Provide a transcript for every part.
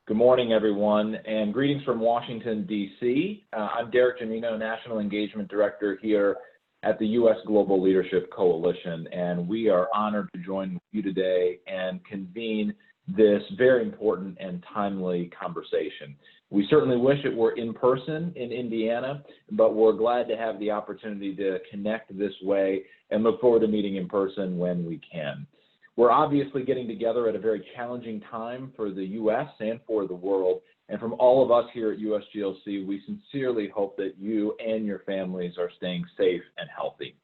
Good morning, everyone, and greetings from Washington, D.C. I'm Derek Janino, National Engagement Director here at the U.S. Global Leadership Coalition, and we are honored to join with you today and convene this very important and timely conversation. We certainly wish it were in person in Indiana, but we're glad to have the opportunity to connect this way and look forward to meeting in person when we can. We're obviously getting together at a very challenging time for the U.S. and for the world. And from all of us here at USGLC, we sincerely hope that you and your families are staying safe and healthy.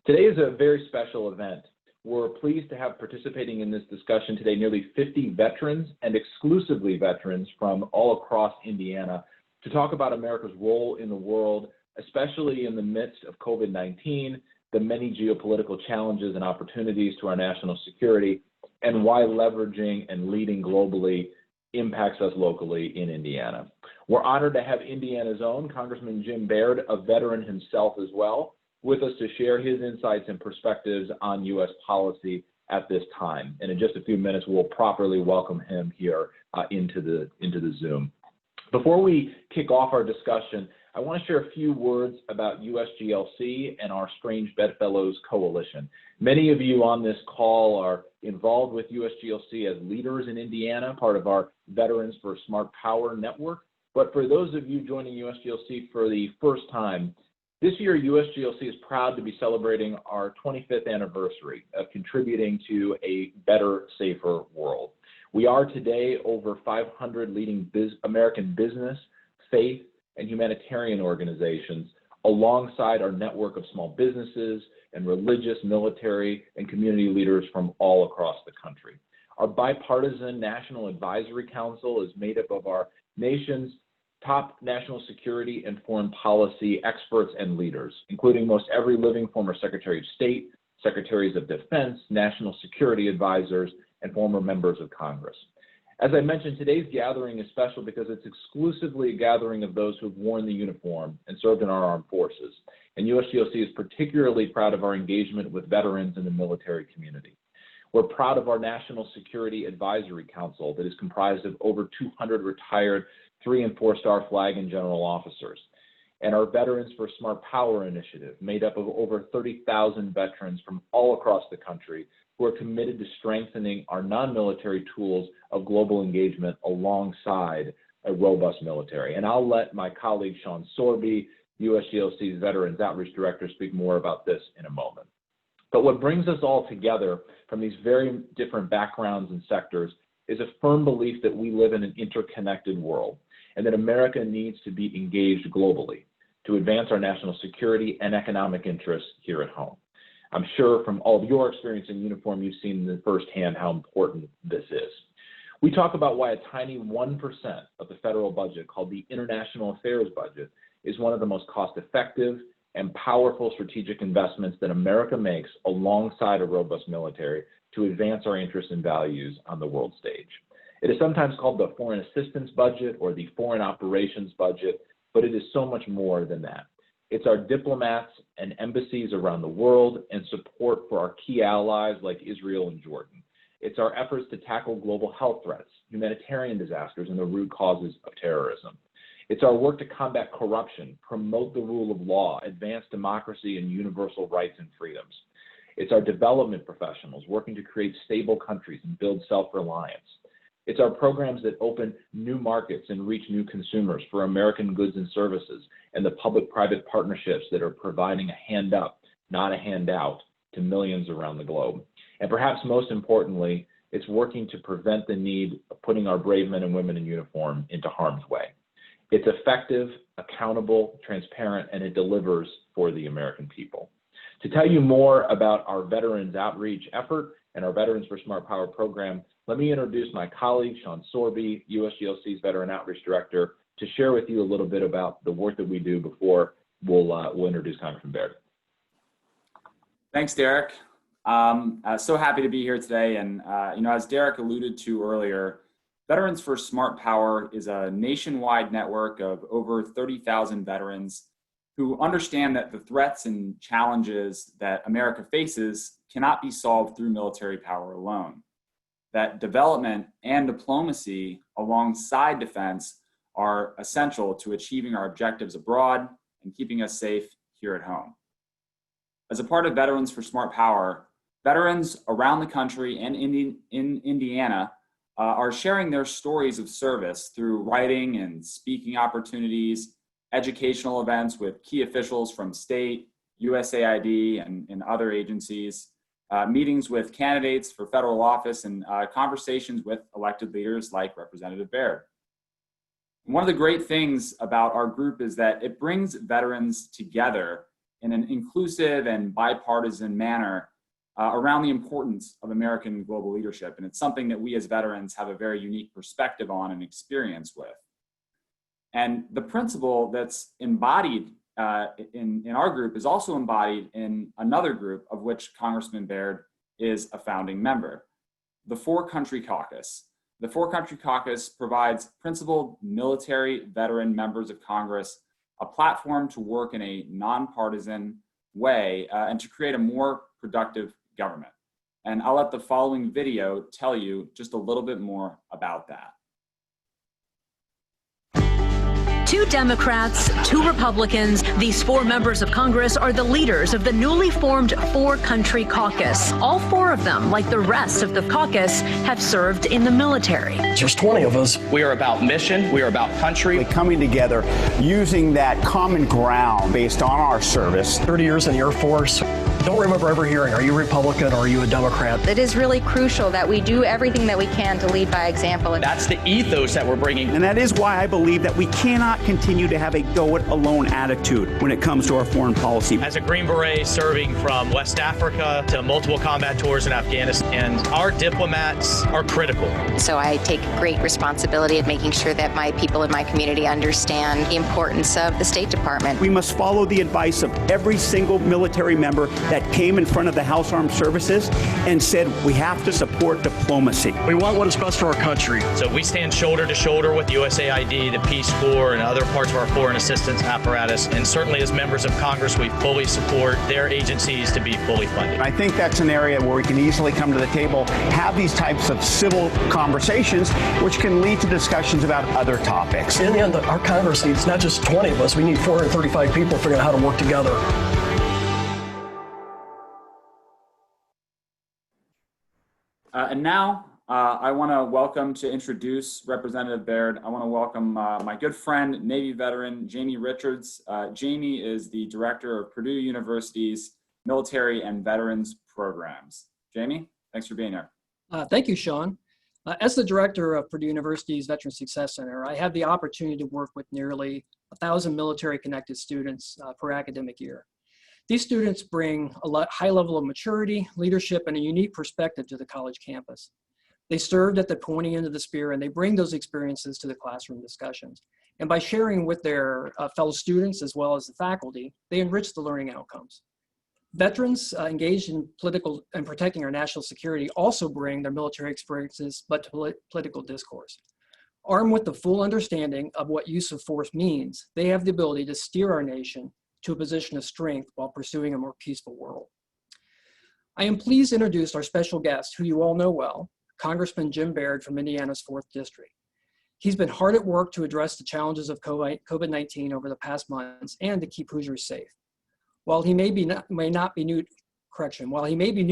Today is a very special event. We're pleased to have participating in this discussion today nearly 50 veterans and exclusively veterans from all across Indiana to talk about America's role in the world, especially in the midst of COVID-19, the many geopolitical challenges and opportunities to our national security, and why leveraging and leading globally impacts us locally in Indiana. We're honored to have Indiana's own Congressman Jim Baird, a veteran himself as well, with us to share his insights and perspectives on U.S. policy at this time. And in just a few minutes, we'll properly welcome him here into the Zoom. Before we kick off our discussion, I want to share a few words about USGLC and our Strange Bedfellows Coalition. Many of you on this call are involved with USGLC as leaders in Indiana, part of our Veterans for Smart Power network. But for those of you joining USGLC for the first time, this year USGLC is proud to be celebrating our 25th anniversary of contributing to a better, safer world. We are today over 500 leading American business, faith, and humanitarian organizations alongside our network of small businesses and religious, military, and community leaders from all across the country. Our bipartisan National Advisory Council is made up of our nation's top national security and foreign policy experts and leaders, including most every living former Secretary of State, Secretaries of Defense, national security advisors, and former members of Congress. As I mentioned, today's gathering is special because it's exclusively a gathering of those who've worn the uniform and served in our armed forces. And USGLC is particularly proud of our engagement with veterans in the military community. We're proud of our National Security Advisory Council that is comprised of over 200 retired 3- and 4-star flag and general officers, and our Veterans for Smart Power initiative, made up of over 30,000 veterans from all across the country who are committed to strengthening our non-military tools of global engagement alongside a robust military. And I'll let my colleague Sean Sorby, USGLC's Veterans Outreach Director, speak more about this in a moment. But what brings us all together from these very different backgrounds and sectors is a firm belief that we live in an interconnected world and that America needs to be engaged globally to advance our national security and economic interests here at home. I'm sure from all of your experience in uniform, you've seen firsthand how important this is. We talk about why a tiny 1% of the federal budget, called the International Affairs budget, is one of the most cost-effective and powerful strategic investments that America makes alongside a robust military to advance our interests and values on the world stage. It is sometimes called the Foreign Assistance Budget or the Foreign Operations Budget, but it is so much more than that. It's our diplomats and embassies around the world and support for our key allies like Israel and Jordan. It's our efforts to tackle global health threats, humanitarian disasters, and the root causes of terrorism. It's our work to combat corruption, promote the rule of law, advance democracy and universal rights and freedoms. It's our development professionals working to create stable countries and build self-reliance. It's our programs that open new markets and reach new consumers for American goods and services, and the public-private partnerships that are providing a hand up, not a handout, to millions around the globe. And perhaps most importantly, it's working to prevent the need of putting our brave men and women in uniform into harm's way. It's effective, accountable, transparent, and it delivers for the American people. To tell you more about our Veterans Outreach effort and our Veterans for Smart Power program, let me introduce my colleague, Sean Sorby, USGLC's Veteran Outreach Director, to share with you a little bit about the work that we do before we'll introduce Congressman Baird. Thanks, Derek. So happy to be here today. And as Derek alluded to earlier, Veterans for Smart Power is a nationwide network of over 30,000 veterans who understand that the threats and challenges that America faces cannot be solved through military power alone. that development and diplomacy alongside defense are essential to achieving our objectives abroad and keeping us safe here at home. As a part of Veterans for Smart Power, veterans around the country and in Indiana are sharing their stories of service through writing and speaking opportunities, educational events with key officials from state, USAID, and other agencies, meetings with candidates for federal office, and conversations with elected leaders like Representative Baird. One of the great things about our group is that it brings veterans together in an inclusive and bipartisan manner around the importance of American global leadership. And it's something that we as veterans have a very unique perspective on and experience with. And the principle that's embodied in our group is also embodied in another group of which Congressman Baird is a founding member, the Four Country Caucus. The Four Country Caucus provides principled military veteran members of Congress a platform to work in a nonpartisan way and to create a more productive government. And I'll let the following video tell you just a little bit more about that. 2 Democrats, 2 Republicans. These 4 members of Congress are the leaders of the newly formed Four Country Caucus. All 4 of them, like the rest of the caucus, have served in the military. There's 20 of us. We are about mission. We are about country. We're coming together, using that common ground based on our service. 30 years in the Air Force. Don't remember ever hearing, are you Republican or are you a Democrat? It is really crucial that we do everything that we can to lead by example. That's the ethos that we're bringing. And that is why I believe that we cannot continue to have a go-it-alone attitude when it comes to our foreign policy. As a Green Beret serving from West Africa to multiple combat tours in Afghanistan, our diplomats are critical. So I take great responsibility of making sure that my people in my community understand the importance of the State Department. We must follow the advice of every single military member that came in front of the House Armed Services and said we have to support diplomacy. We want what is best for our country. So we stand shoulder to shoulder with USAID, the Peace Corps, and other parts of our foreign assistance apparatus. And certainly as members of Congress, we fully support their agencies to be fully funded. I think that's an area where we can easily come to the table, have these types of civil conversations, which can lead to discussions about other topics. In the end, our Congress needs not just 20 of us, we need 435 people figuring out how to work together. And now I want to introduce Representative Baird. I want to welcome my good friend, Navy veteran, Jamie Richards. Jamie is the director of Purdue University's Military and Veterans Programs. Jamie, thanks for being here. Thank you, Sean. As the director of Purdue University's Veteran Success Center, I have the opportunity to work with nearly 1,000 military-connected students per academic year. These students bring a high level of maturity, leadership, and a unique perspective to the college campus. They served at the pointy end of the spear, and they bring those experiences to the classroom discussions. And by sharing with their fellow students as well as the faculty, they enrich the learning outcomes. Veterans engaged in political and protecting our national security also bring their military experiences, but to political discourse. Armed with the full understanding of what use of force means, they have the ability to steer our nation to a position of strength while pursuing a more peaceful world. I am pleased to introduce our special guest, who you all know well, Congressman Jim Baird from Indiana's 4th District. He's been hard at work to address the challenges of COVID-19 over the past months and to keep Hoosiers safe. While he may be new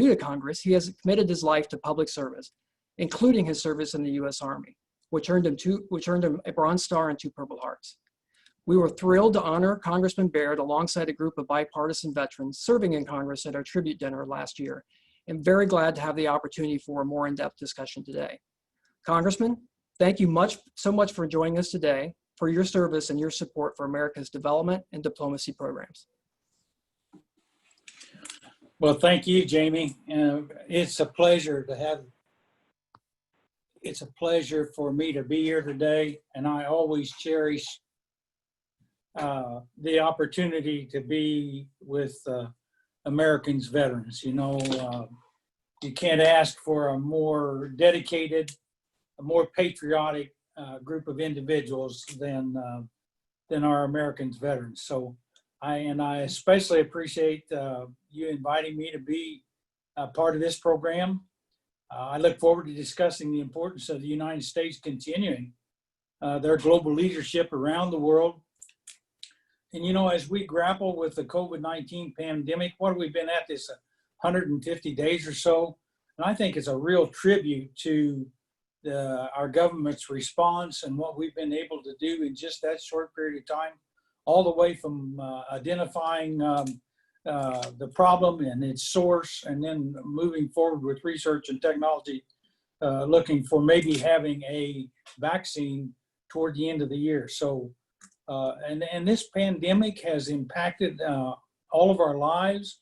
to Congress, he has committed his life to public service, including his service in the U.S. Army, which earned him a Bronze Star and 2 Purple Hearts. We were thrilled to honor Congressman Baird alongside a group of bipartisan veterans serving in Congress at our tribute dinner last year, and very glad to have the opportunity for a more in-depth discussion today. Congressman, thank you so much for joining us today, for your service and your support for America's development and diplomacy programs. Well, thank you, Jamie. It's a pleasure for me to be here today, and I always cherish the opportunity to be with Americans veterans. You know, you can't ask for a more dedicated, a more patriotic group of individuals than our Americans veterans. So I especially appreciate you inviting me to be a part of this program. I look forward to discussing the importance of the United States continuing their global leadership around the world. And, you know, as we grapple with the COVID-19 pandemic, what have we been at this 150 days or so? And I think it's a real tribute to our government's response and what we've been able to do in just that short period of time, all the way from identifying the problem and its source, and then moving forward with research and technology, looking for maybe having a vaccine toward the end of the year. So, and this pandemic has impacted all of our lives,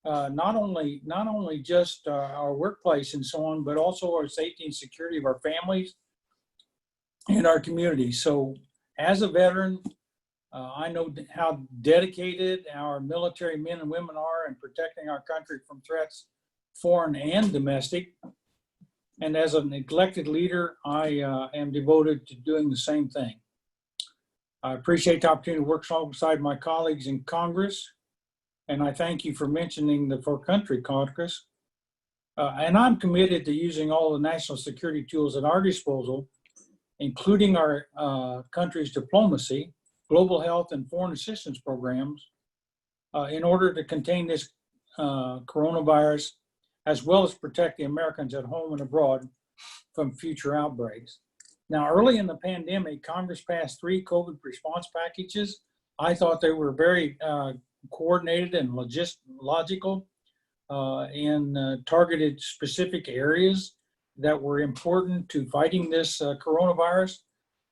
not only just our workplace and so on, but also our safety and security of our families and our community. So, as a veteran, I know how dedicated our military men and women are in protecting our country from threats, foreign and domestic. And as an elected leader, I am devoted to doing the same thing. I appreciate the opportunity to work alongside my colleagues in Congress, and I thank you for mentioning the For Country Caucus. And I'm committed to using all the national security tools at our disposal, including our country's diplomacy, global health, and foreign assistance programs, in order to contain this coronavirus, as well as protect the Americans at home and abroad from future outbreaks. Now, early in the pandemic, Congress passed 3 COVID response packages. I thought they were very coordinated and logical and targeted specific areas that were important to fighting this coronavirus.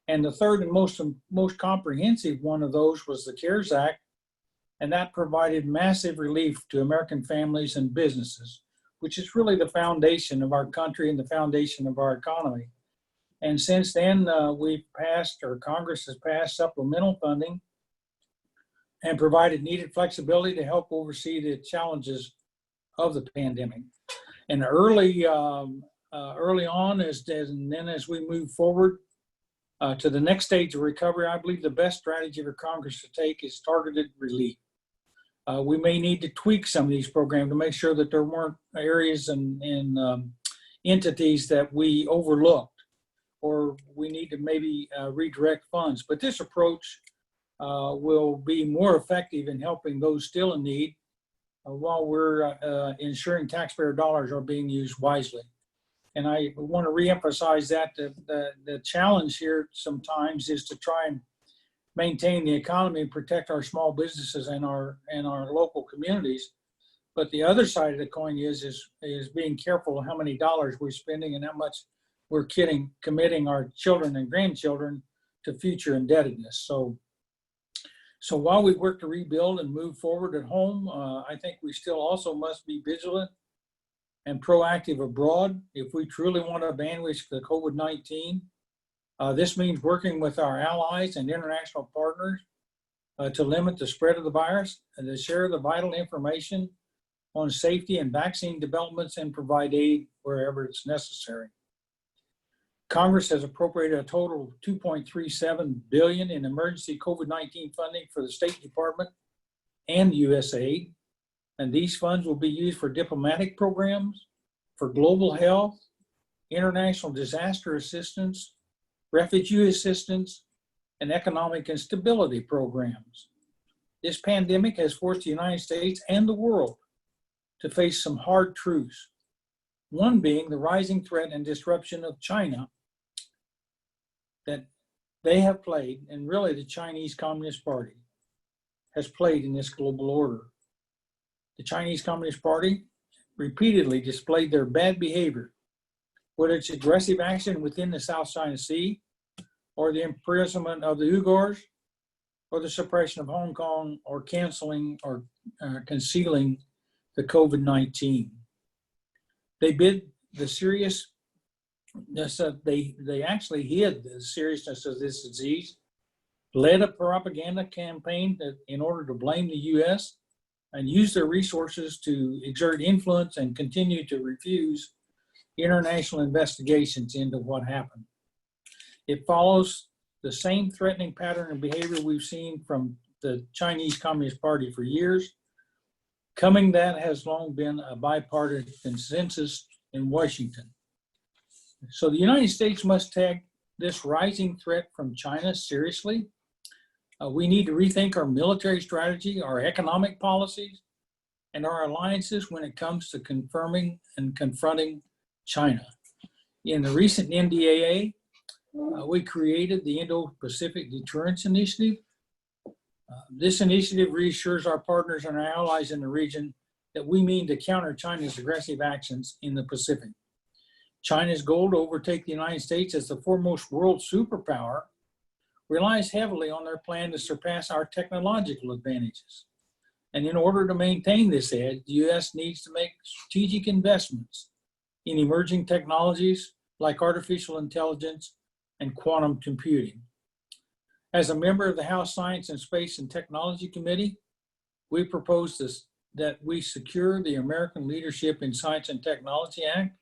And the third and most comprehensive one of those was the CARES Act, and that provided massive relief to American families and businesses, which is really the foundation of our country and the foundation of our economy. And since then, Congress has passed supplemental funding and provided needed flexibility to help oversee the challenges of the pandemic. And early on, and then as we move forward to the next stage of recovery, I believe the best strategy for Congress to take is targeted relief. We may need to tweak some of these programs to make sure that there weren't areas and entities that we overlooked, or we need to maybe redirect funds. But this approach will be more effective in helping those still in need while we're ensuring taxpayer dollars are being used wisely. And I want to reemphasize that the challenge here sometimes is to try and maintain the economy and protect our small businesses and our local communities. But the other side of the coin is being careful of how many dollars we're spending and how much we're committing our children and grandchildren to future indebtedness. So while we work to rebuild and move forward at home, I think we still also must be vigilant and proactive abroad if we truly want to vanquish the COVID-19. This means working with our allies and international partners to limit the spread of the virus and to share the vital information on safety and vaccine developments and provide aid wherever it's necessary. Congress has appropriated a total of $2.37 billion in emergency COVID-19 funding for the State Department and USAID. And these funds will be used for diplomatic programs, for global health, international disaster assistance, refugee assistance, and economic and stability programs. This pandemic has forced the United States and the world to face some hard truths. One being the rising threat and disruption of China that they have played, and really the Chinese Communist Party has played in this global order. The Chinese Communist Party repeatedly displayed their bad behavior, whether it's aggressive action within the South China Sea, or the imprisonment of the Uyghurs, or the suppression of Hong Kong, or canceling or concealing the COVID-19. They hid the seriousness they actually hid the seriousness of this disease, led a propaganda campaign in order to blame the U.S., and used their resources to exert influence and continue to refuse international investigations into what happened. It follows the same threatening pattern of behavior we've seen from the Chinese Communist Party for years. Coming that has long been a bipartisan consensus in Washington. So the United States must take this rising threat from China seriously. We need to rethink our military strategy, our economic policies, and our alliances when it comes to confirming and confronting China. In the recent NDAA, we created the Indo-Pacific Deterrence Initiative. This initiative reassures our partners and our allies in the region that we mean to counter China's aggressive actions in the Pacific. China's goal to overtake the United States as the foremost world superpower relies heavily on their plan to surpass our technological advantages. And in order to maintain this edge, the U.S. needs to make strategic investments in emerging technologies like artificial intelligence and quantum computing. As a member of the House Science and Space and Technology Committee, we propose that we secure the American Leadership in Science and Technology Act,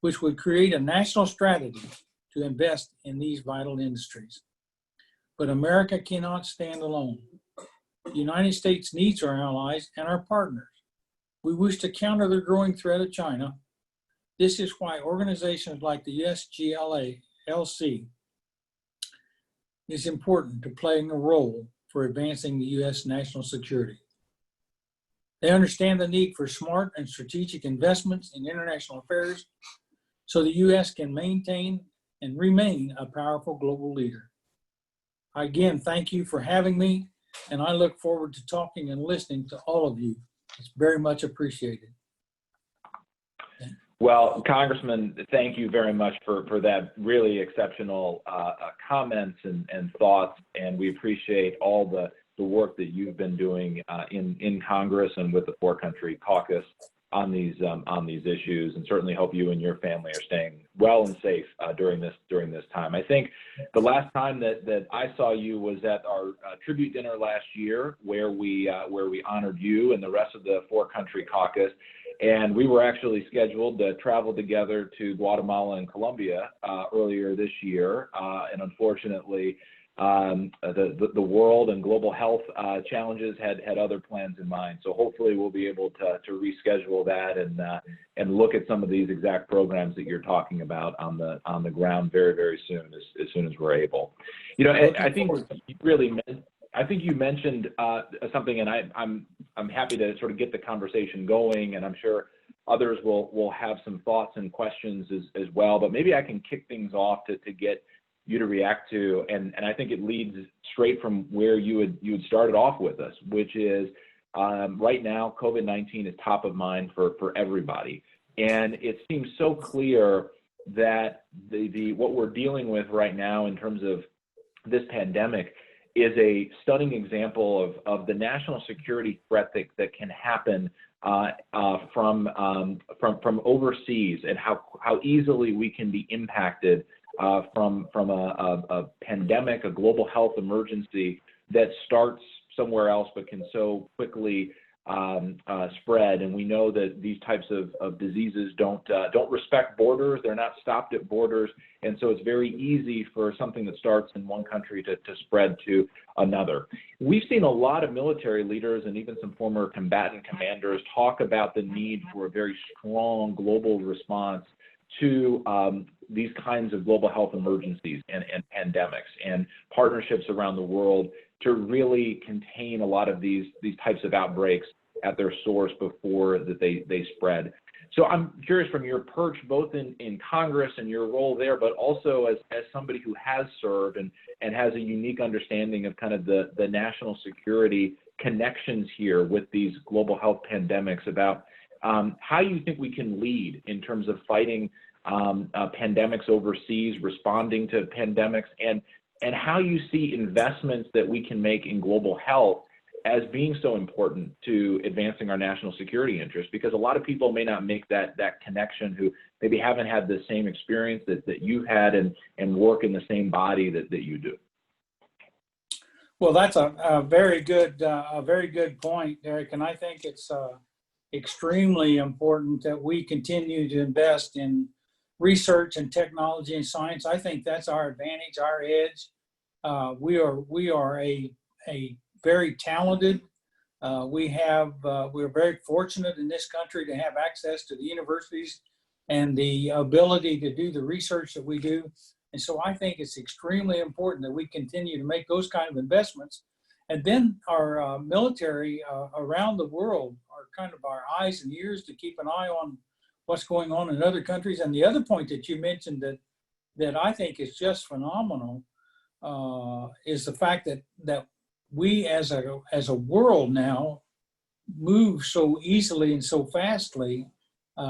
which would create a national strategy to invest in these vital industries. But America cannot stand alone. The United States needs our allies and our partners. We wish to counter the growing threat of China. This is why organizations like the USGLC is important to playing a role for advancing the U.S. national security. They understand the need for smart and strategic investments in international affairs so the U.S. can maintain and remain a powerful global leader. Again, thank you for having me, and I look forward to talking and listening to all of you. It's very much appreciated. Well, Congressman, thank you very much for that really exceptional comments and thoughts, and we appreciate all the work that you've been doing in Congress and with the four-country caucus on these issues, and certainly hope you and your family are staying well and safe during this time. I think the last time that I saw you was at our tribute dinner last year, where we honored you and the rest of the four-country caucus, and we were actually scheduled to travel together to Guatemala and Colombia earlier this year, and unfortunately, the world and global health challenges had other plans in mind. So hopefully we'll be able to reschedule that and look at some of these exact programs that you're talking about on the ground very, very soon, as soon as we're able. You know, I think you mentioned something, and I'm happy to sort of get the conversation going, and I'm sure others will have some thoughts and questions as well. But maybe I can kick things off to get you to react to, and I think it leads straight from where you had started off with us, which is right now COVID-19 is top of mind for everybody, and it seems so clear that what we're dealing with right now in terms of this pandemic is a stunning example of the national security threat that can happen from overseas, and how easily we can be impacted from a pandemic, a global health emergency that starts somewhere else but can so quickly spread. And we know that these types of diseases don't respect borders. They're not stopped at borders, and so it's very easy for something that starts in one country to spread to another. We've seen a lot of military leaders and even some former combatant commanders talk about the need for a very strong global response to these kinds of global health emergencies and pandemics, and partnerships around the world to really contain a lot of these types of outbreaks at their source before that they spread. So I'm curious, from your perch, both in Congress and your role there, but also as somebody who has served and has a unique understanding of kind of the national security connections here with these global health pandemics, about how you think we can lead in terms of fighting pandemics overseas, responding to pandemics, and how you see investments that we can make in global health as being so important to advancing our national security interests, because a lot of people may not make that connection, who maybe haven't had the same experience that you had and work in the same body that you do. Well, that's a very good point, Derek, and I think it's extremely important that we continue to invest in research and technology and science. I think that's our advantage, our edge. We are a very talented. We're very fortunate in this country to have access to the universities and the ability to do the research that we do. And so I think it's extremely important that we continue to make those kind of investments. And then our military around the world are kind of our eyes and ears to keep an eye on what's going on in other countries. And the other point that you mentioned that I think is just phenomenal is the fact that we as a world now move so easily and so fastly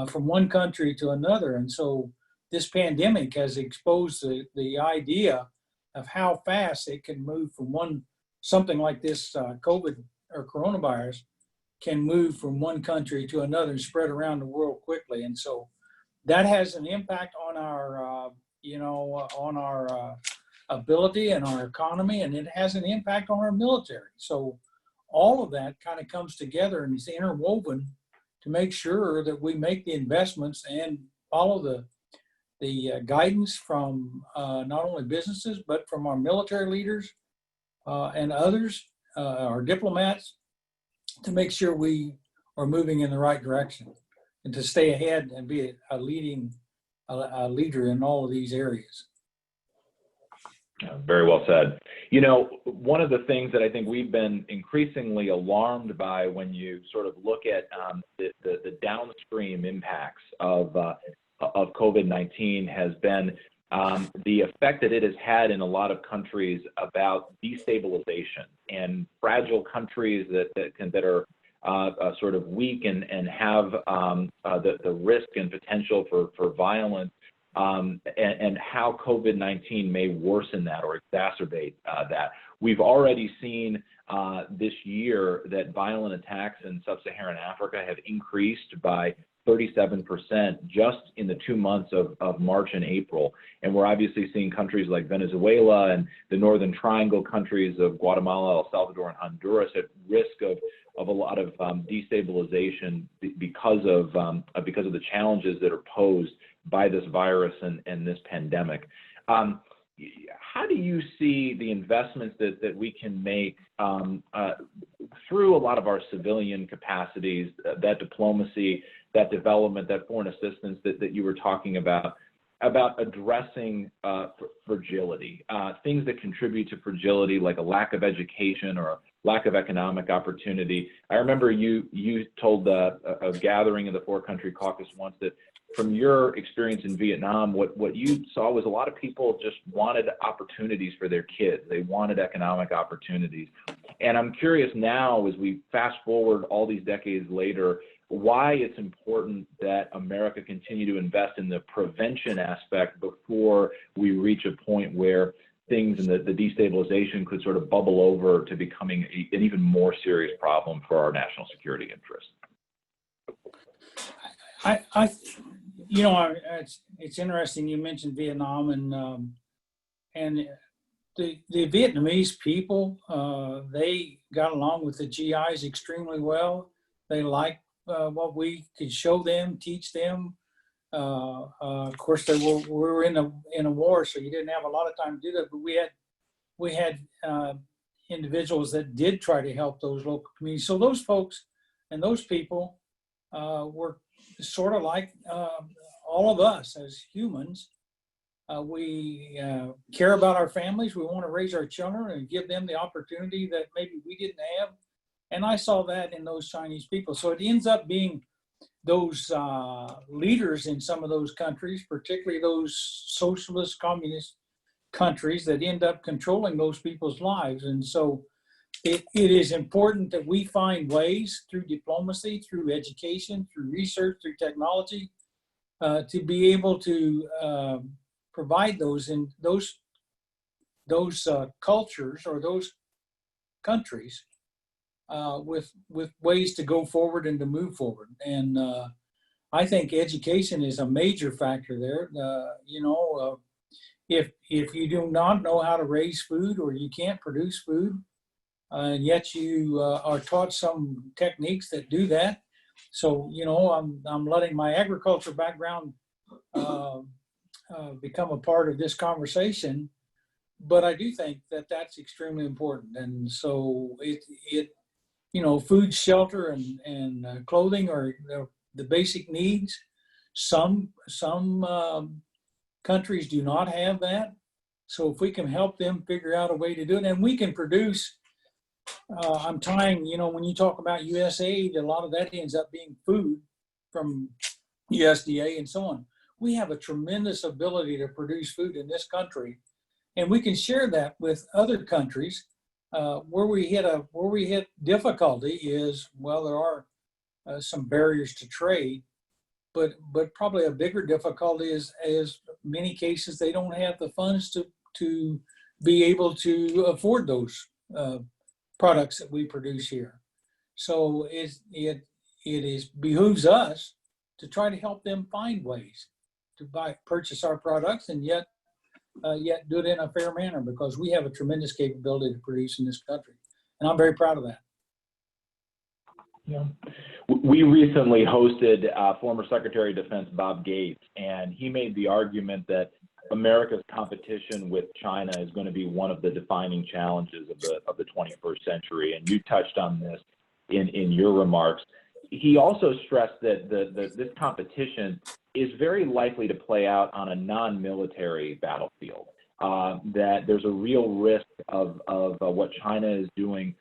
from one country to another. And so this pandemic has exposed the idea of how fast it can move from something like this COVID or coronavirus can move from one country to another and spread around the world quickly. And so that has an impact on our, on our ability and our economy, and it has an impact on our military. So all of that kind of comes together and is interwoven to make sure that we make the investments and follow the guidance from not only businesses, but from our military leaders and others, our diplomats, to make sure we are moving in the right direction and to stay ahead and be a leader in all of these areas. Very well said. One of the things that I think we've been increasingly alarmed by when you sort of look at the downstream impacts of COVID-19 has been the effect that it has had in a lot of countries about destabilization, and fragile countries that are sort of weak and have the risk and potential for violence, and how COVID-19 may worsen that or exacerbate that. We've already seen this year that violent attacks in sub-Saharan Africa have increased by 37% just in the 2 months of March and April. And we're obviously seeing countries like Venezuela and the Northern Triangle countries of Guatemala, El Salvador, and Honduras at risk of a lot of destabilization because of the challenges that are posed by this virus and this pandemic. How do you see the investments that we can make through a lot of our civilian capacities, that diplomacy, that development, that foreign assistance that you were talking about addressing fragility, things that contribute to fragility, like a lack of education or a lack of economic opportunity? I remember you told a gathering of the four-country caucus once that from your experience in Vietnam, what you saw was a lot of people just wanted opportunities for their kids. They wanted economic opportunities. And I'm curious now, as we fast forward all these decades later, why it's important that America continue to invest in the prevention aspect before we reach a point where things and the destabilization could sort of bubble over to becoming an even more serious problem for our national security interests. It's interesting you mentioned Vietnam, and the Vietnamese people, they got along with the GIs extremely well. They liked what we could show them, teach them. Of course, we were in a war, so you didn't have a lot of time to do that. But we had individuals that did try to help those local communities. So those folks and those people were sort of like all of us as humans. We care about our families. We want to raise our children and give them the opportunity that maybe we didn't have. And I saw that in those Chinese people. So it ends up being those leaders in some of those countries, particularly those socialist, communist countries, that end up controlling those people's lives. And so it is important that we find ways through diplomacy, through education, through research, through technology, to be able to provide those in those cultures or those countries with ways to go forward and to move forward. And I think education is a major factor there. If you do not know how to raise food, or you can't produce food, and yet you are taught some techniques that do that. So, I'm letting my agriculture background become a part of this conversation, but I do think that that's extremely important. And so food, shelter, and clothing are the basic needs. Some countries do not have that. So if we can help them figure out a way to do it, and we can produce, I'm tying, when you talk about USAID, a lot of that ends up being food from USDA and so on. We have a tremendous ability to produce food in this country, and we can share that with other countries. Where we hit difficulty is, well, there are some barriers to trade, but probably a bigger difficulty is many cases they don't have the funds to be able to afford those products that we produce here. So it behooves us to try to help them find ways to purchase our products, and yet do it in a fair manner, because we have a tremendous capability to produce in this country, and I'm very proud of that. Yeah. We recently hosted former Secretary of Defense Bob Gates, and he made the argument that America's competition with China is going to be one of the defining challenges of the 21st century, and you touched on this in your remarks. He also stressed that this competition is very likely to play out on a non-military battlefield, that there's a real risk of what China is doing,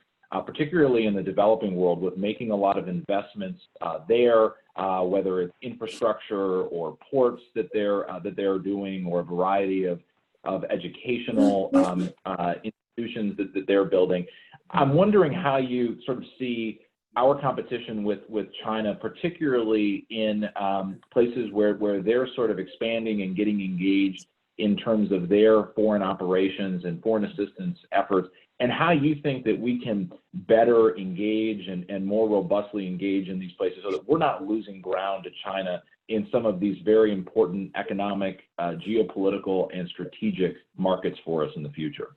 particularly in the developing world, with making a lot of investments there, whether it's infrastructure or ports that they're doing, or a variety of educational institutions that they're building. I'm wondering how you sort of see our competition with China, particularly in places where they're sort of expanding and getting engaged in terms of their foreign operations and foreign assistance efforts, and how you think that we can better engage and more robustly engage in these places so that we're not losing ground to China in some of these very important economic, geopolitical, and strategic markets for us in the future.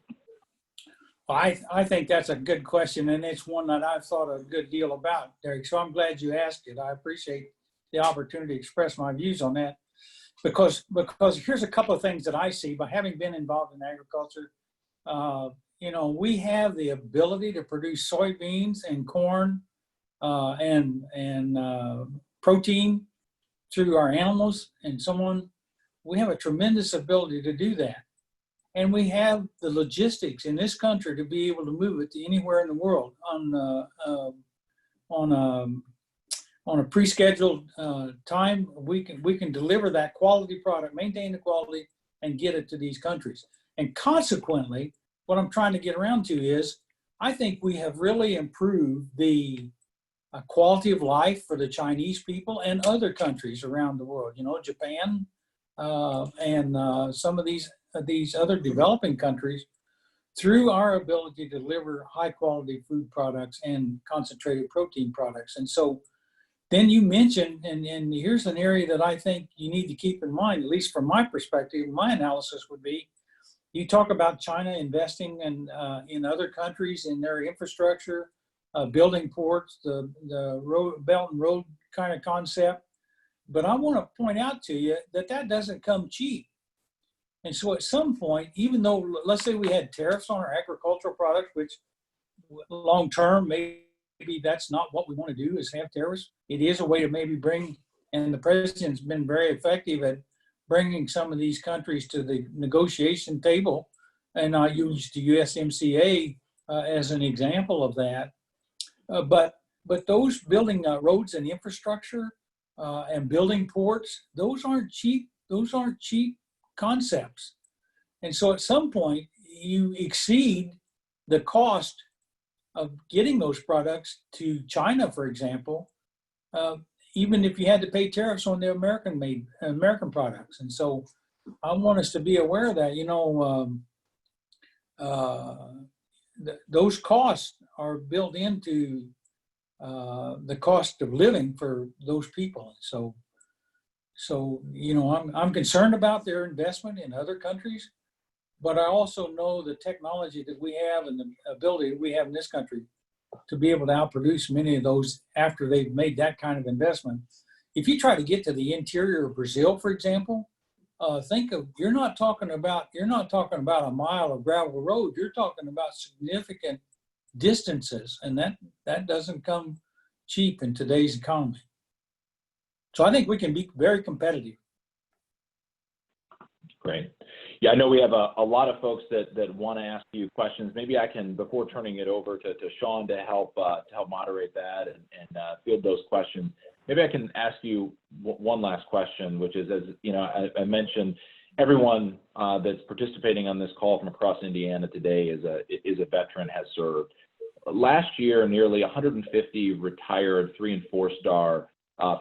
I think that's a good question, and it's one that I've thought a good deal about, Derek. So I'm glad you asked it. I appreciate the opportunity to express my views on that, because here's a couple of things that I see by having been involved in agriculture. We have the ability to produce soybeans and corn and protein through our animals and so on. We have a tremendous ability to do that. And we have the logistics in this country to be able to move it to anywhere in the world on a pre-scheduled time. We can deliver that quality product, maintain the quality, and get it to these countries. And consequently, what I'm trying to get around to is, I think we have really improved the quality of life for the Chinese people and other countries around the world. Japan and some of these other developing countries, through our ability to deliver high quality food products and concentrated protein products. And so then you mentioned, and here's an area that I think you need to keep in mind, at least from my perspective, my analysis would be, you talk about China investing in other countries in their infrastructure, building ports, the Belt and Road kind of concept. But I want to point out to you that doesn't come cheap. And so at some point, even though, let's say we had tariffs on our agricultural products, which long term, maybe that's not what we want to do, is have tariffs. It is a way to maybe bring, and the president's been very effective at bringing some of these countries to the negotiation table. And I used the USMCA as an example of that. But those building roads and infrastructure and building ports, those aren't cheap concepts. And so at some point you exceed the cost of getting those products to China, for example, even if you had to pay tariffs on the American products. And so I want us to be aware of that. Those costs are built into the cost of living for those people. So I'm concerned about their investment in other countries, but I also know the technology that we have and the ability that we have in this country to be able to outproduce many of those after they've made that kind of investment. If you try to get to the interior of Brazil, for example, you're not talking about a mile of gravel road. You're talking about significant distances, and that doesn't come cheap in today's economy. So I think we can be very competitive. Great. Yeah, I know we have a lot of folks that want to ask you questions. Maybe I can, before turning it over to Sean to help moderate that and field those questions, maybe I can ask you one last question, which is, as you know, I mentioned, everyone that's participating on this call from across Indiana today is a veteran, has served. Last year, nearly 150 retired 3- and 4-star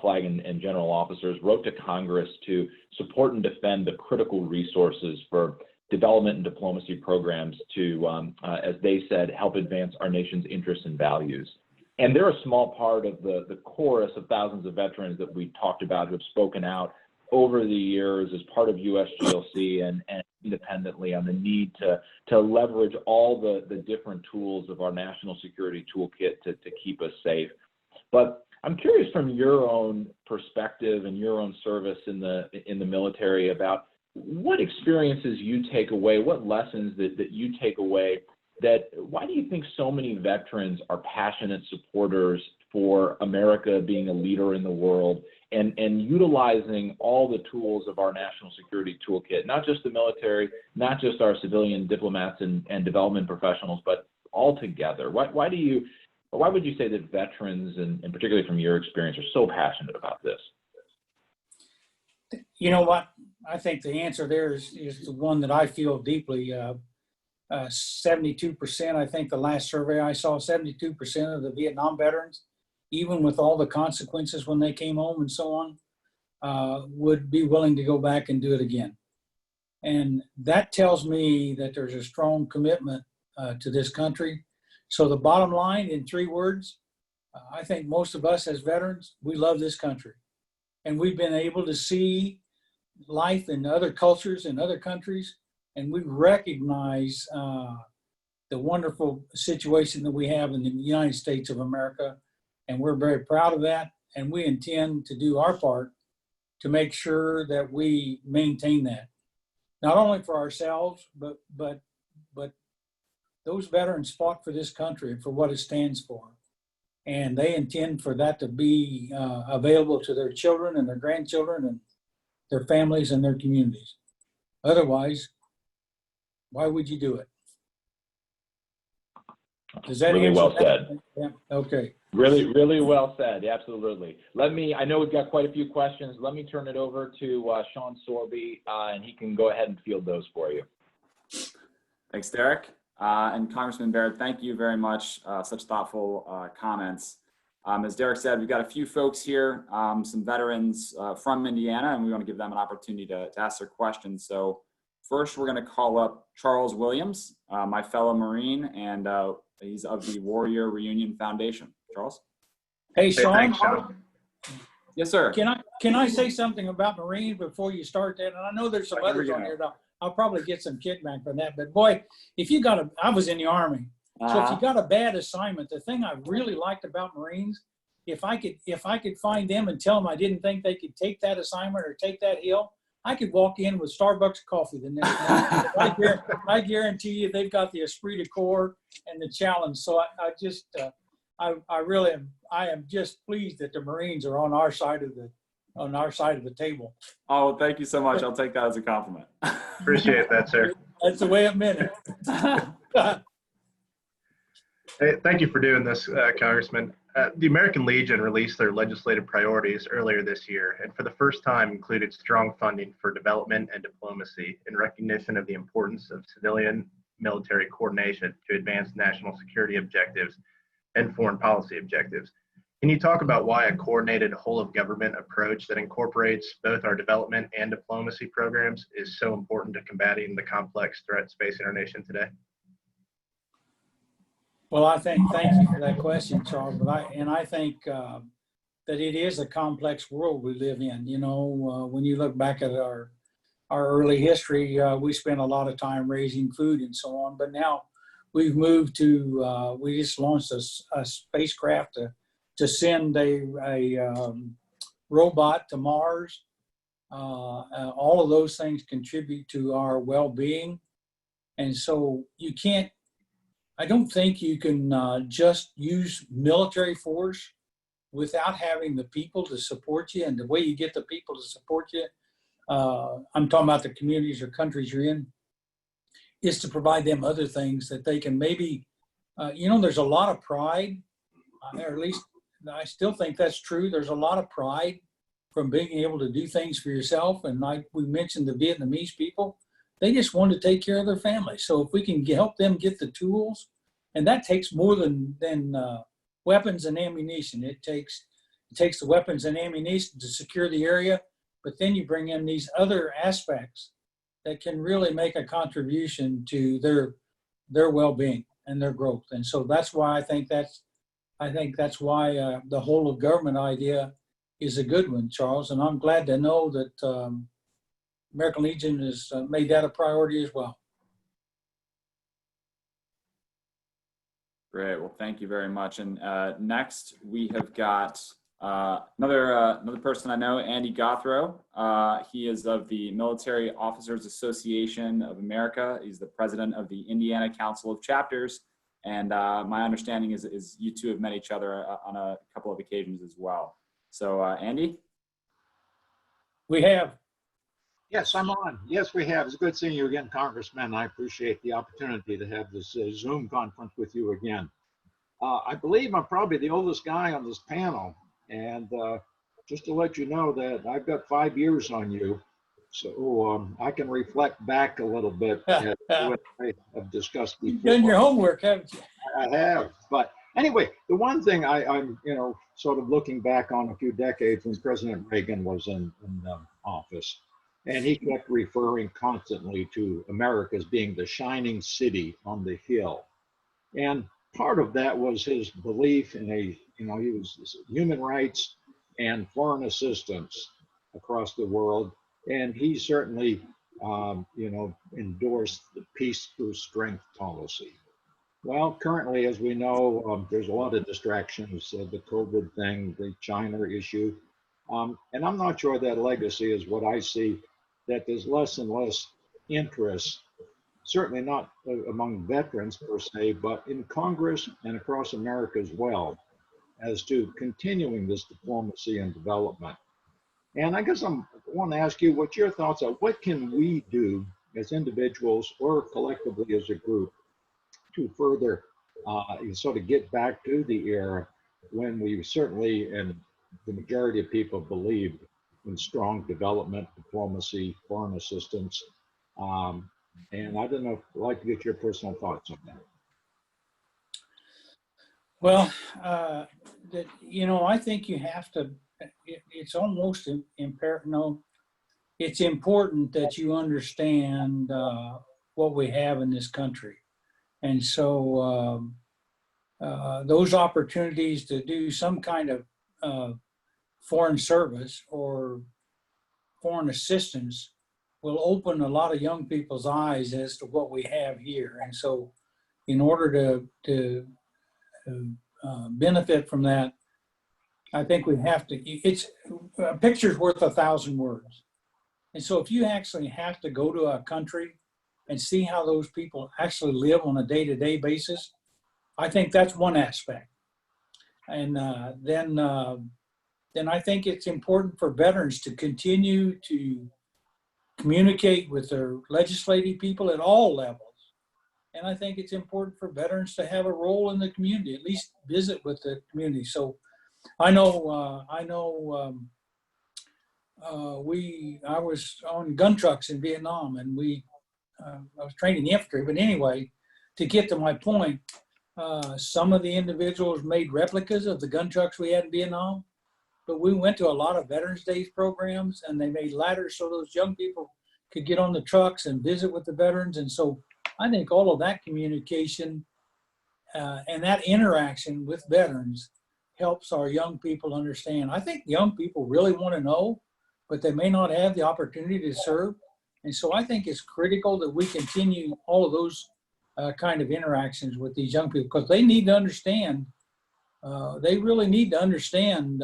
flag and general officers wrote to Congress to support and defend the critical resources for development and diplomacy programs to, as they said, help advance our nation's interests and values. And they're a small part of the chorus of thousands of veterans that we talked about who have spoken out over the years as part of USGLC and independently on the need to leverage all the different tools of our national security toolkit to keep us safe. But I'm curious from your own perspective and your own service in the military about what experiences you take away, what lessons that you take away, why do you think so many veterans are passionate supporters for America being a leader in the world and utilizing all the tools of our national security toolkit, not just the military, not just our civilian diplomats and development professionals, but all together? Why would you say that veterans, and particularly from your experience, are so passionate about this? You know what? I think the answer there is the one that I feel deeply. 72%, I think the last survey I saw, 72% of the Vietnam veterans, even with all the consequences when they came home and so on, would be willing to go back and do it again. And that tells me that there's a strong commitment to this country. So the bottom line, in 3 words, I think most of us as veterans, we love this country. And we've been able to see life in other cultures and other countries, and we recognize the wonderful situation that we have in the United States of America, and we're very proud of that, and we intend to do our part to make sure that we maintain that, not only for ourselves, but those veterans fought for this country and for what it stands for. And they intend for that to be available to their children and their grandchildren and their families and their communities. Otherwise, why would you do it? Does that really answer well that? said? Yeah. Okay. Really well said. Absolutely. I know we've got quite a few questions. Let me turn it over to Sean Sorby, and he can go ahead and field those for you. Thanks, Derek. And Congressman Baird, thank you very much. Such thoughtful comments. As Derek said, we've got a few folks here, some veterans from Indiana, and we want to give them an opportunity to ask their questions. So first, we're going to call up Charles Williams, my fellow Marine, and he's of the Warrior Reunion Foundation. Charles? Hey, Sean. Hey, thanks, Sean. Yes, sir. Can I say something about Marines before you start that? And I know there's some others on here. I'll probably get some kickback for that. But boy, I was in the Army. So if you got a bad assignment, the thing I really liked about Marines, if I could find them and tell them I didn't think they could take that assignment or take that hill, I could walk in with Starbucks coffee the next night. I guarantee you they've got the esprit de corps and the challenge. So I am just pleased that the Marines are on our side of the table. Oh, thank you so much. I'll take that as a compliment. Appreciate that, sir. That's the way it meant it. Hey, thank you for doing this, Congressman. The American Legion released their legislative priorities earlier this year, and for the first time included strong funding for development and diplomacy in recognition of the importance of civilian-military coordination to advance national security objectives and foreign policy objectives. Can you talk about why a coordinated whole-of-government approach that incorporates both our development and diplomacy programs is so important to combating the complex threats facing our nation today? Well, thank you for that question, Charles. But I think that it is a complex world we live in. You know, when you look back at our early history, we spent a lot of time raising food and so on. But now we've moved to we just launched a spacecraft to send a robot to Mars. All of those things contribute to our well-being, and so you can't. I don't think you can just use military force without having the people to support you. And the way you get the people to support you, I'm talking about the communities or countries you're in, is to provide them other things that they can maybe, there's a lot of pride, or at least I still think that's true. There's a lot of pride from being able to do things for yourself. And like we mentioned, the Vietnamese people, they just want to take care of their families. So if we can help them get the tools, and that takes more than weapons and ammunition. It takes the weapons and ammunition to secure the area, but then you bring in these other aspects that can really make a contribution to their well-being and their growth. And so that's why I think that's why the whole of government idea is a good one, Charles. And I'm glad to know that American Legion has made that a priority as well. Great. Well, thank you very much. And next, we have got another person I know, Andy Gothrow. He is of the Military Officers Association of America. He's the president of the Indiana Council of Chapters. And my understanding is you two have met each other on a couple of occasions as well. So, Andy? We have. Yes, I'm on. Yes, we have. It's good seeing you again, Congressman. I appreciate the opportunity to have this Zoom conference with you again. I believe I'm probably the oldest guy on this panel. And just to let you know that I've got 5 years on you. So I can reflect back a little bit at what I have discussed before. You've done your homework, haven't you? I have. But anyway, the one thing I'm sort of looking back on a few decades when President Reagan was in office, and he kept referring constantly to America as being the shining city on the hill. And part of that was his belief in he was human rights and foreign assistance across the world. And he certainly, endorsed the peace through strength policy. Well, currently, as we know, there's a lot of distractions, the COVID thing, the China issue. And I'm not sure that legacy is what I see, that there's less and less interest, certainly not among veterans per se, but in Congress and across America as well, as to continuing this diplomacy and development. And I guess I want to ask you what your thoughts are. What can we do as individuals or collectively as a group to further sort of get back to the era when we certainly, and the majority of people, believed in strong development, diplomacy, foreign assistance. And I don't know, I'd like to get your personal thoughts on that. Well, I think you have to, it's almost imperative. No, it's important that you understand what we have in this country. And so those opportunities to do some kind of foreign service or foreign assistance will open a lot of young people's eyes as to what we have here. And so in order to benefit from that, I think we have to, it's a picture's worth 1,000 words. And so if you actually have to go to a country and see how those people actually live on a day-to-day basis, I think that's one aspect. And then I think it's important for veterans to continue to communicate with their legislative people at all levels. And I think it's important for veterans to have a role in the community, at least visit with the community. So I was on gun trucks in Vietnam, and I was training the infantry. But anyway, to get to my point, some of the individuals made replicas of the gun trucks we had in Vietnam, but we went to a lot of Veterans Days programs, and they made ladders so those young people could get on the trucks and visit with the veterans. And so I think all of that communication and that interaction with veterans helps our young people understand. I think young people really want to know, but they may not have the opportunity to serve. And so I think it's critical that we continue all of those kind of interactions with these young people, because they need to understand, they really need to understand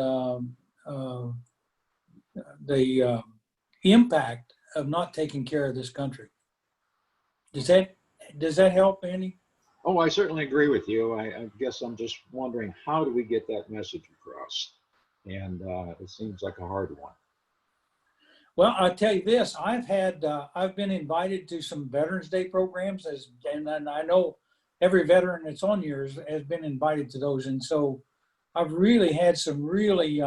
the impact of not taking care of this country. Does that help, Andy? Oh, I certainly agree with you. I guess I'm just wondering, how do we get that message across? And it seems like a hard one. Well, I'll tell you this, I've been invited to some Veterans Day programs, and I know every veteran that's on here has been invited to those. And so I've really had some really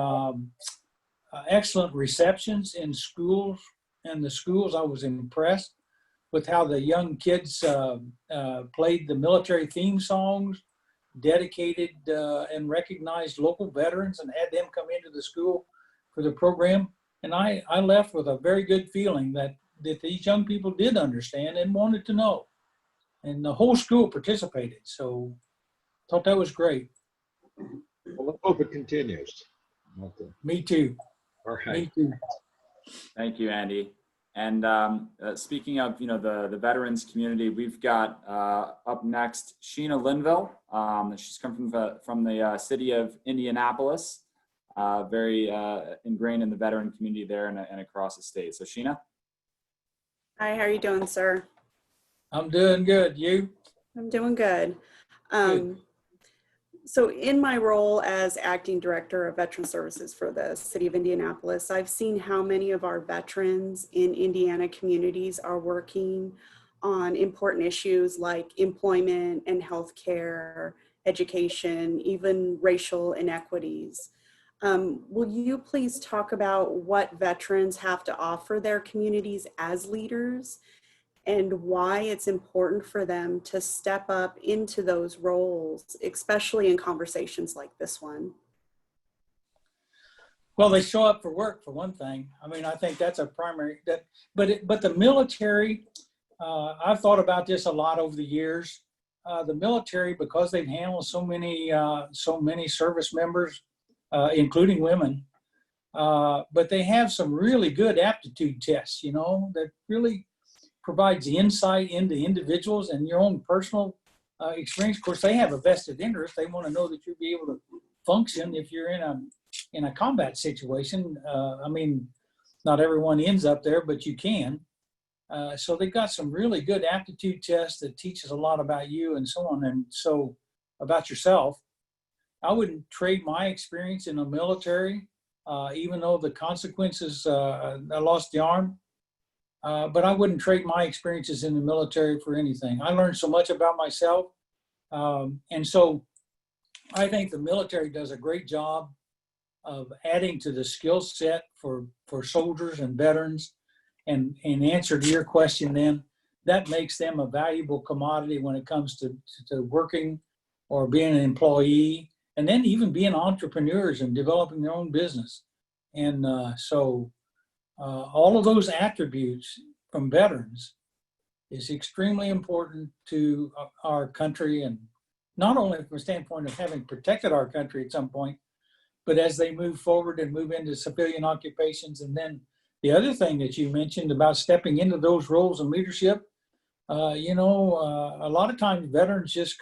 excellent receptions in schools. And the schools, I was impressed with how the young kids played the military theme songs, dedicated and recognized local veterans, and had them come into the school for the program. And I left with a very good feeling that these young people did understand and wanted to know. And the whole school participated. So I thought that was great. Well, let's hope it continues. Okay. Me too. All right. Me too. Thank you, Andy. And speaking of, the veterans community, we've got up next Sheena Linville. She's come from the city of Indianapolis, very ingrained in the veteran community there and across the state. So Sheena. Hi, how are you doing, sir? I'm doing good. You? I'm doing good. Good. So in my role as acting director of veteran services for the city of Indianapolis, I've seen how many of our veterans in Indiana communities are working on important issues like employment and healthcare, education, even racial inequities. Will you please talk about what veterans have to offer their communities as leaders, and why it's important for them to step up into those roles, especially in conversations like this one? Well, they show up for work, for one thing. I mean, I think that's a primary, but the military, I've thought about this a lot over the years. The military, because they've handled so many service members, including women, but they have some really good aptitude tests, that really provides insight into individuals and your own personal experience. Of course, they have a vested interest. They want to know that you'll be able to function if you're in a combat situation. I mean, not everyone ends up there, but you can. So they've got some really good aptitude tests that teaches a lot about you and so on, and so about yourself. I wouldn't trade my experience in the military, even though the consequences, I lost the arm. But I wouldn't trade my experiences in the military for anything. I learned so much about myself. And so I think the military does a great job of adding to the skill set for soldiers and veterans. And in answer to your question then, that makes them a valuable commodity when it comes to working or being an employee, and then even being entrepreneurs and developing their own business. And so all of those attributes from veterans is extremely important to our country, and not only from a standpoint of having protected our country at some point, but as they move forward and move into civilian occupations. And then the other thing that you mentioned about stepping into those roles in leadership, a lot of times veterans just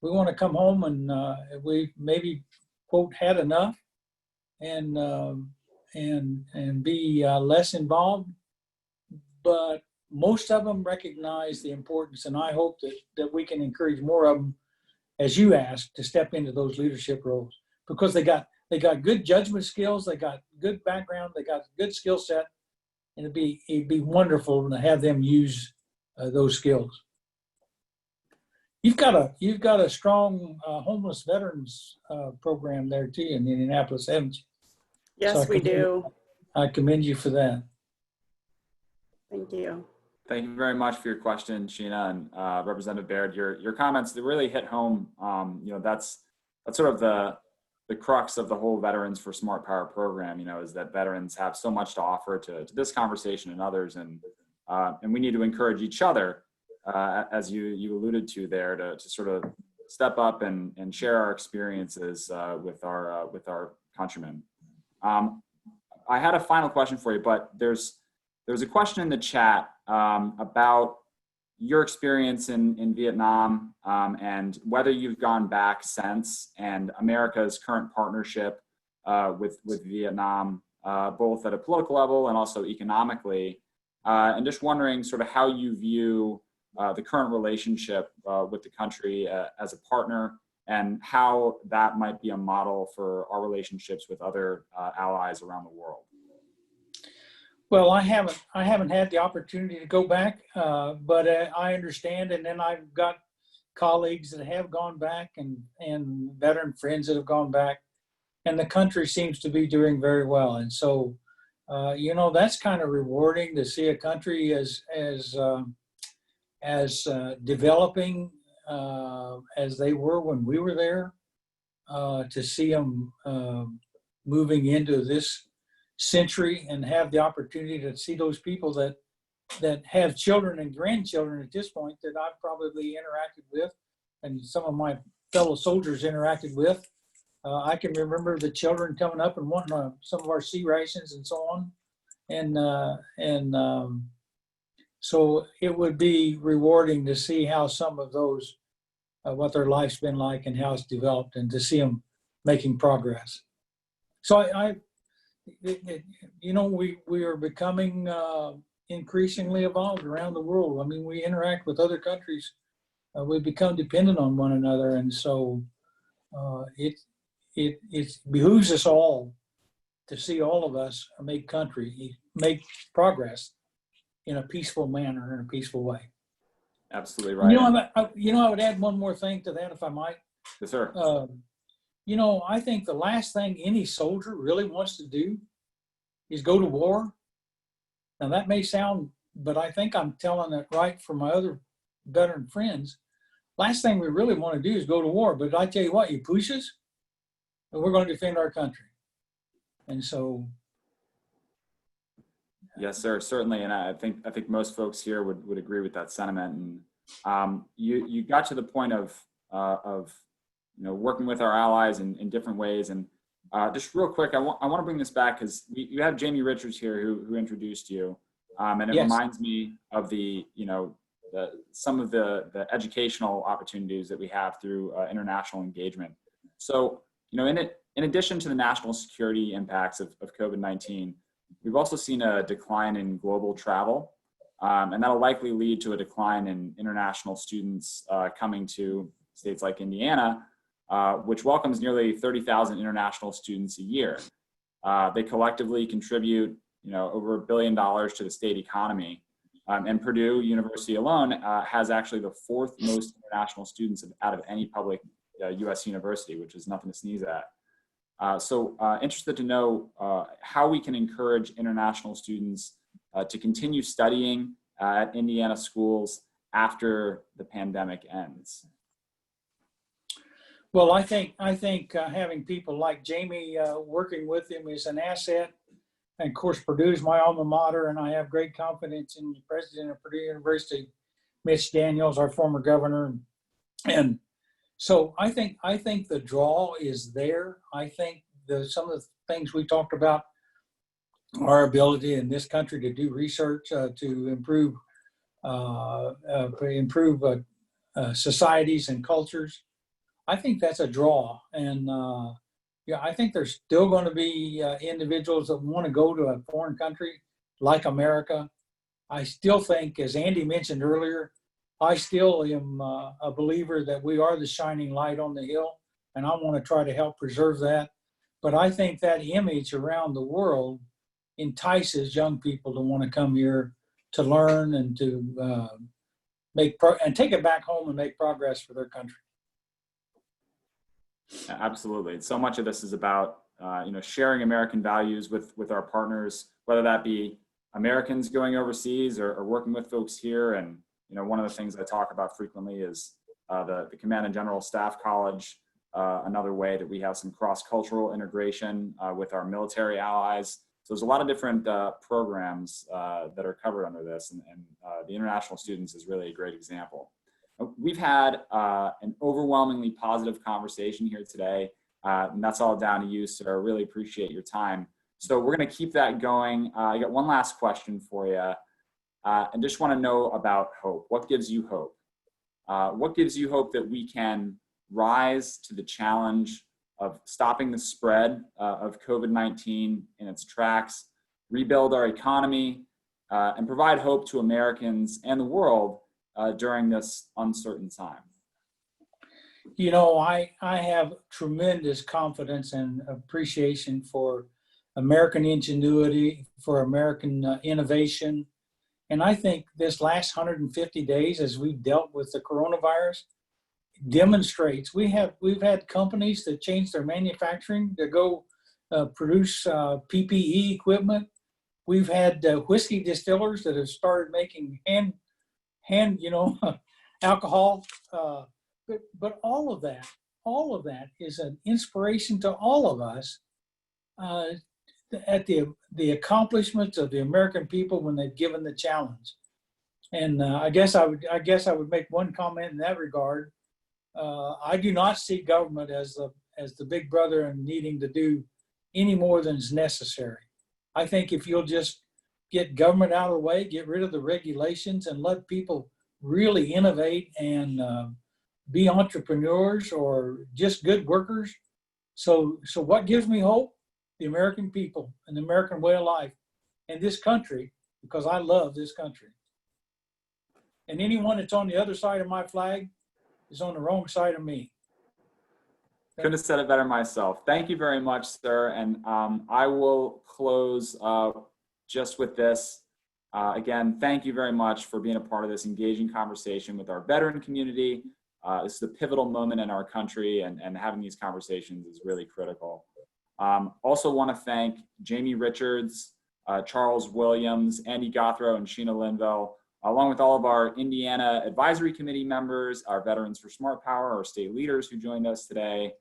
we want to come home and we maybe, quote, had enough and be less involved, but most of them recognize the importance, and I hope that we can encourage more of them, as you asked, to step into those leadership roles, because they got good judgment skills, they got good background, they got good skill set, and it'd be wonderful to have them use those skills. You've got a strong homeless veterans program there too in Indianapolis, haven't you? Yes, So we do. I commend you for that. Thank you. Thank you very much for your question, Sheena, and Representative Baird. Your comments, they really hit home. That's sort of the crux of the whole Veterans for Smart Power program. Is that veterans have so much to offer to this conversation and others, and we need to encourage each other, as you alluded to there, to sort of step up and share our experiences with our countrymen. I had a final question for you, but there's a question in the chat about your experience in Vietnam and whether you've gone back since, and America's current partnership with Vietnam, both at a political level and also economically, and just wondering sort of how you view the current relationship with the country as a partner, and how that might be a model for our relationships with other allies around the world. Well, I haven't had the opportunity to go back, but I understand, and then I've got colleagues that have gone back and veteran friends that have gone back, and the country seems to be doing very well. And so, that's kind of rewarding to see a country as developing as they were when we were there, to see them moving into this century and have the opportunity to see those people that have children and grandchildren at this point that I've probably interacted with, and some of my fellow soldiers interacted with. I can remember the children coming up and wanting some of our sea rations and so on. So it would be rewarding to see how some of those, what their life's been like and how it's developed, and to see them making progress. So we are becoming increasingly evolved around the world. I mean, we interact with other countries. We become dependent on one another. And so it behooves us all to see all of us make progress in a peaceful manner, in a peaceful way. Absolutely right. I would add one more thing to that, if I might. Yes, sir. I think the last thing any soldier really wants to do is go to war. Now that may sound, but I think I'm telling it right for my other veteran friends. Last thing we really want to do is go to war. But I tell you what, you push us, and we're going to defend our country. And so. Yes, sir, certainly. And I think most folks here would agree with that sentiment. And you got to the point of working with our allies in different ways. And just real quick, I want to bring this back because you have Jamie Richards here who introduced you, and it reminds me of some of the educational opportunities that we have through international engagement. So in addition to the national security impacts of COVID-19, we've also seen a decline in global travel, and that'll likely lead to a decline in international students coming to states like Indiana, which welcomes nearly 30,000 international students a year. They collectively contribute, over $1 billion to the state economy. And Purdue University alone has actually the fourth most international students out of any public U.S. university, which is nothing to sneeze at. So interested to know how we can encourage international students to continue studying at Indiana schools after the pandemic ends. Well, I think having people like Jamie working with him is an asset. And of course, Purdue is my alma mater, and I have great confidence in the president of Purdue University, Mitch Daniels, our former governor. And so I think the draw is there. I think some of the things we talked about, our ability in this country to do research to improve societies and cultures, I think that's a draw. And I think there's still going to be individuals that want to go to a foreign country like America. I still think, as Andy mentioned earlier, I still am a believer that we are the shining light on the hill, and I want to try to help preserve that. But I think that image around the world entices young people to want to come here to learn and to and take it back home and make progress for their country. Absolutely. So much of this is about sharing American values with our partners, whether that be Americans going overseas or working with folks here. And one of the things I talk about frequently is the Command and General Staff College. Another way that we have some cross-cultural integration with our military allies. So there's a lot of different programs that are covered under this, and the international students is really a great example. We've had an overwhelmingly positive conversation here today, and that's all down to you, sir. I really appreciate your time. So we're going to keep that going. I got one last question for you, and just want to know about hope. What gives you hope? What gives you hope that we can rise to the challenge of stopping the spread of COVID-19 in its tracks, rebuild our economy, and provide hope to Americans and the world during this uncertain time? You know, I have tremendous confidence and appreciation for American ingenuity, for American innovation. And I think this last 150 days, as we've dealt with the coronavirus, demonstrates we've had companies that change their manufacturing to go produce PPE equipment. We've had whiskey distillers that have started making hand alcohol. But all of that is an inspiration to all of us at the accomplishments of the American people when they've given the challenge. And I guess I would make one comment in that regard. I do not see government as the big brother and needing to do any more than is necessary. I think if you'll just get government out of the way, get rid of the regulations, and let people really innovate and be entrepreneurs or just good workers. So what gives me hope? The American people and the American way of life and this country, because I love this country. And anyone that's on the other side of my flag is on the wrong side of me. Couldn't have said it better myself. Thank you very much, sir. And I will close just with this. Again, thank you very much for being a part of this engaging conversation with our veteran community. This is a pivotal moment in our country, and having these conversations is really critical. Also want to thank Jamie Richards, Charles Williams, Andy Gothrow, and Sheena Linville, along with all of our Indiana Advisory Committee members, our Veterans for Smart Power, our state leaders who joined us today.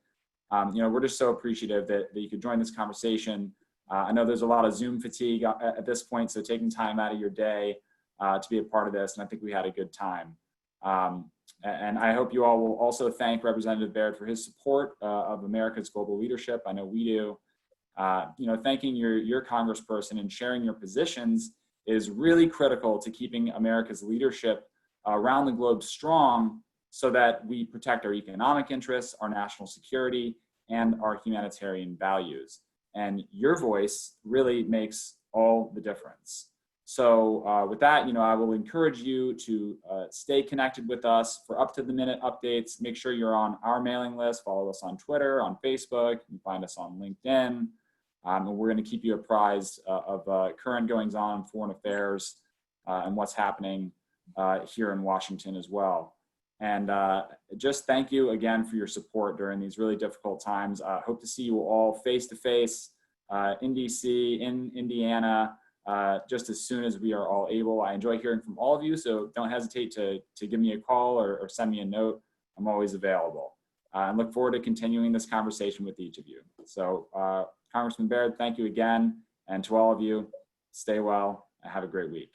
We're just so appreciative that you could join this conversation. I know there's a lot of Zoom fatigue at this point, so taking time out of your day to be a part of this, and I think we had a good time. And I hope you all will also thank Representative Baird for his support of America's global leadership. I know we do. Thanking your congressperson and sharing your positions is really critical to keeping America's leadership around the globe strong so that we protect our economic interests, our national security, and our humanitarian values. And your voice really makes all the difference. So with that, I will encourage you to stay connected with us for up-to-the-minute updates. Make sure you're on our mailing list. Follow us on Twitter, on Facebook. You can find us on LinkedIn. And we're going to keep you apprised of current goings-on, foreign affairs, and what's happening here in Washington as well. And just thank you again for your support during these really difficult times. Hope to see you all face-to-face in DC, in Indiana, just as soon as we are all able. I enjoy hearing from all of you, so don't hesitate to give me a call or send me a note. I'm always available. I look forward to continuing this conversation with each of you. So Congressman Baird, thank you again. And to all of you, stay well and have a great week.